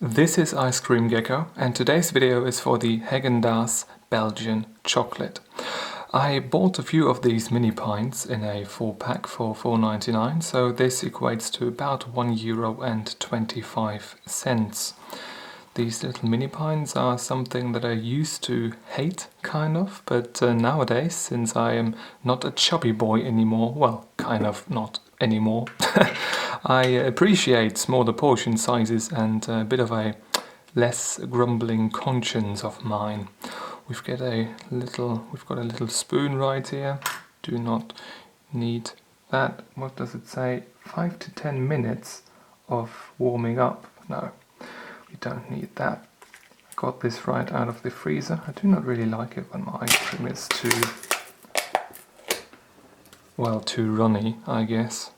This is Ice Cream Gecko, and today's video is for the Häagen-Dazs Belgian chocolate. I bought a few of these mini pints in a 4-pack for €4.99, so this equates to about €1.25. These little mini pints are something that I used to hate, kind of, but nowadays, since I am not a chubby boy anymore, well, kind of not anymore, I appreciate smaller portion sizes and a bit of a less grumbling conscience of mine. We've got a little spoon right here. Do not need that. What does it say? 5 to 10 minutes of warming up. No, we don't need that. I got this right out of the freezer. I do not really like it when my ice cream is too runny, I guess.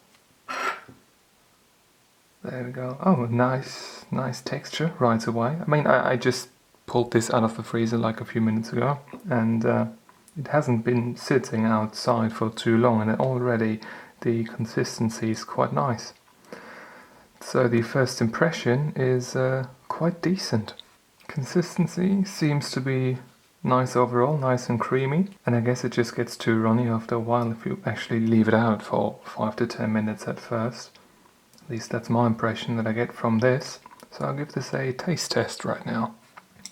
There we go. Oh, nice texture right away. I mean, I just pulled this out of the freezer like a few minutes ago, and it hasn't been sitting outside for too long, and already the consistency is quite nice. So the first impression is quite decent. Consistency seems to be nice overall, nice and creamy, and I guess it just gets too runny after a while if you actually leave it out for 5 to 10 minutes at first. At least that's my impression that I get from this. So I'll give this a taste test right now.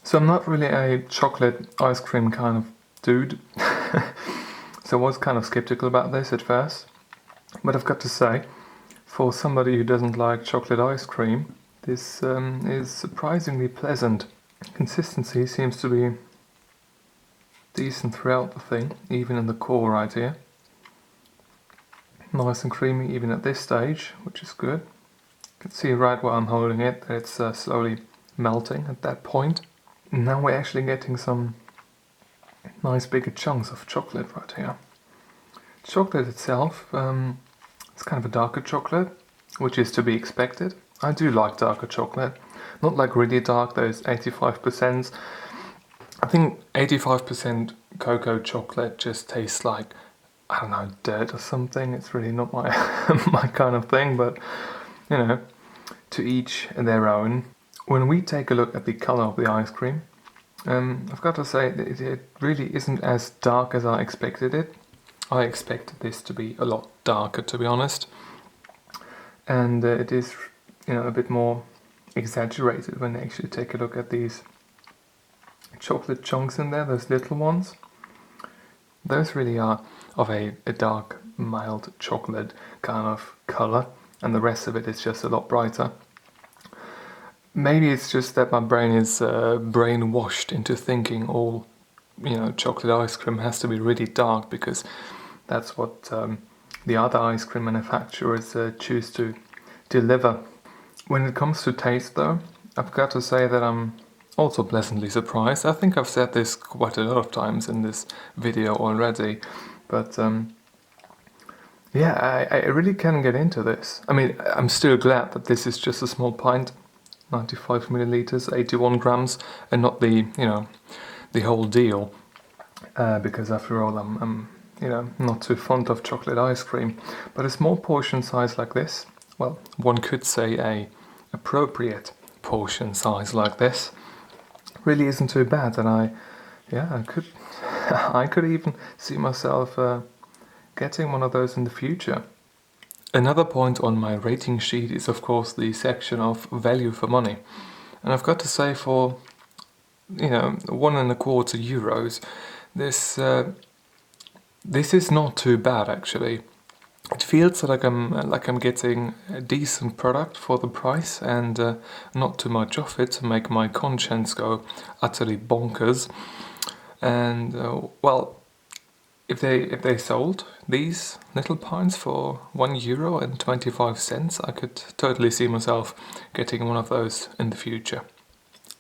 So I'm not really a chocolate ice cream kind of dude. So I was kind of skeptical about this at first. But I've got to say, for somebody who doesn't like chocolate ice cream, this is surprisingly pleasant. Consistency seems to be decent throughout the thing, even in the core right here. Nice and creamy even at this stage, which is good. You can see right where I'm holding it that it's slowly melting at that point. Now we're actually getting some nice bigger chunks of chocolate right here. Chocolate itself, it's kind of a darker chocolate, which is to be expected. I do like darker chocolate, not like really dark, those 85%. I think 85% cocoa chocolate just tastes like, I don't know, dirt or something. It's really not my my kind of thing, but you know, to each their own. When we take a look at the color of the ice cream, I've got to say it really isn't as dark as I expected it. I expected this to be a lot darker, to be honest, and it is, you know, a bit more exaggerated when you actually take a look at these chocolate chunks in there, those little ones. Those really are of a dark, mild chocolate kind of color, and the rest of it is just a lot brighter. Maybe it's just that my brain is brainwashed into thinking all, you know, chocolate ice cream has to be really dark because that's what the other ice cream manufacturers choose to deliver. When it comes to taste, though, I've got to say that I'm also pleasantly surprised. I think I've said this quite a lot of times in this video already, but yeah, I really can get into this. I mean, I'm still glad that this is just a small pint, 95 milliliters, 81 grams, and not the, you know, the whole deal, because after all, I'm you know, not too fond of chocolate ice cream. But a small portion size like this, well, one could say a appropriate portion size like this, really isn't too bad, and I could even see myself getting one of those in the future. Another point on my rating sheet is of course the section of value for money, and I've got to say, for, you know, €1.25, this is not too bad actually. It feels like I'm getting a decent product for the price, and not too much of it to make my conscience go utterly bonkers. And well, if they sold these little pints for €1.25, I could totally see myself getting one of those in the future.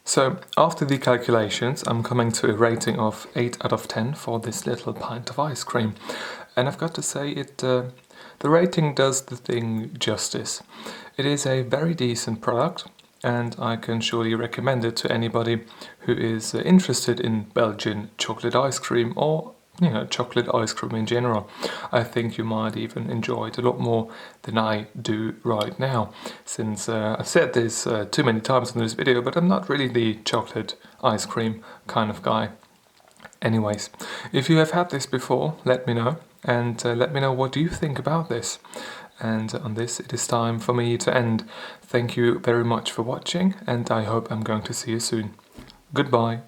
So after the calculations, I'm coming to a rating of 8 out of 10 for this little pint of ice cream, and I've got to say the rating does the thing justice. It is a very decent product, and I can surely recommend it to anybody who is interested in Belgian chocolate ice cream, or chocolate ice cream in general. I think you might even enjoy it a lot more than I do right now, since I've said this too many times in this video, but I'm not really the chocolate ice cream kind of guy. Anyways, if you have had this before, let me know, and let me know what you think about this. And on this, it is time for me to end. Thank you very much for watching, and I hope I'm going to see you soon. Goodbye.